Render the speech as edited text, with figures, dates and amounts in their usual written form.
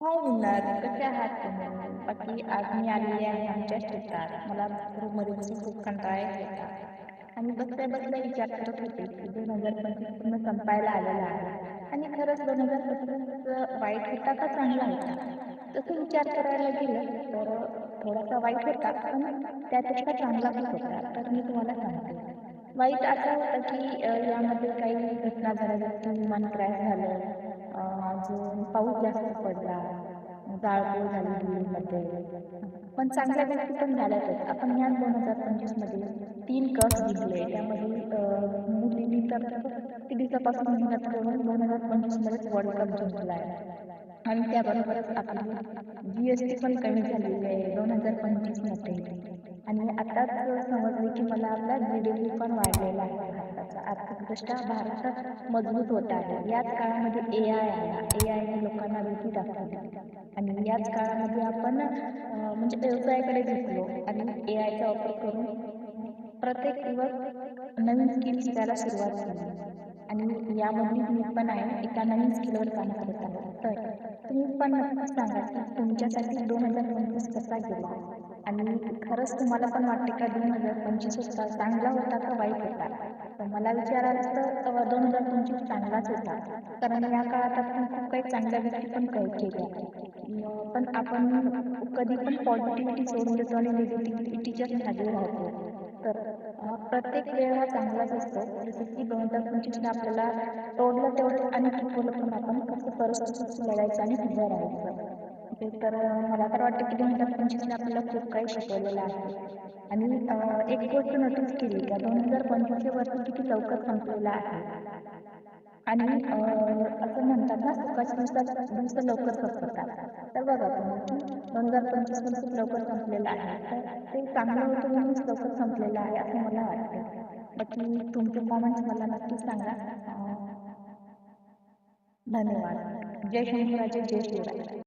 हाय winner, कसे आहात तुम्ही? बाकी आज मी आलेली आहे आमच्या शेतात. मला रूममध्ये बसून खूप कंटाळा येत होता. आणि बसल्या-बसल्या विचार करत होते, की 2025 पूर्ण संपायला आलेला आहे. आणि खरंच 2025 वाईट होता का चांगला होता? तसं विचार करायला गेलं तर थोडासा वाईट होता, पण त्यापेक्षा चांगला खूप होता. तर मी तुम्हाला सांगते. वाईट असा होता, की यामध्ये काही घटना झाल्या जसं की विमान क्रॅश झालं, अजून पाऊस जास्त पडला, जाळपोळ झाली दिल्लीमध्ये. पण चांगल्या गोष्टी पण झाल्यातच. आपण ह्याच 2025 मध्ये 3 कप जिंकले. त्यामध्ये मुलींनी तर किती दिवसापासून मेहनत करून 2025 मध्येच वर्ल्ड कप जिंकलाय. आणि त्याबरोबरच आपली जी-एस-टी पण कमी झालेली आहे 2025 मध्ये. आणि आताच समजले, की मला आपला जी-डी-पी पण वाढलेला आहे भारताचा. आर्थिकदृष्ट्या भारत मजबूत होत आहे. याच काळामध्ये ए-आय आला. ए-आयने लोकांना भीती दाखवली. आणि याच काळामध्ये आपण म्हणजे व्यवसायाकडे झुकलो आणि ए-आयचा वापर करून प्रत्येक दिवस नवीन स्किल शिकायला सुरुवात केली. आणि यामधलीच मी पण आहे, एका नवीन स्किलवर काम करत आहे. तर तुम्ही पण नक्कीच सांगा, की तुमच्यासाठी 2025 कसा गेला? आणि खरंच तुम्हाला पण वाटते का 2025 होता चांगला होता का वाईट होता? तर मला विचाराल तर 2025 चांगलाच होता. कारण या काळात आपण खूप काही चांगल्या गोष्टी पण केल्या. पण आपण कधी पण पॉझिटिव्हिटी सोडून देतो आणि निगेटिव्हिटीच्याच मागे राहतो. तर प्रत्येक वेळ हा चांगलाच असतो. जसं की 2025ला आपल्याला तोडलं तेवढंच आणि टिकवलं पण आपण कसं परिस्थितीशी लढायचं आणि उभं राहायचं. ते तर मला तर वाटतं की 2025ने आपल्याला खूप काही शिकवलेलं आहे. आणि एक गोष्ट नोटीस केली का 2025 हे वर्ष किती लवकर संपलेलं आहे. आणि असं म्हणतात ना, सुखाचे दिवस लवकर संपतात. तर बघा तुम्ही, की 2025 पण खूप लवकर संपलेलं आहे. तर ते चांगलं होतं म्हणूनच लवकर संपलेलं आहे, असं मला वाटते. बाकी तुमचे कमेंट्स मला नक्की सांगा. धन्यवाद. जय शंभूराजे, जय शिवराय.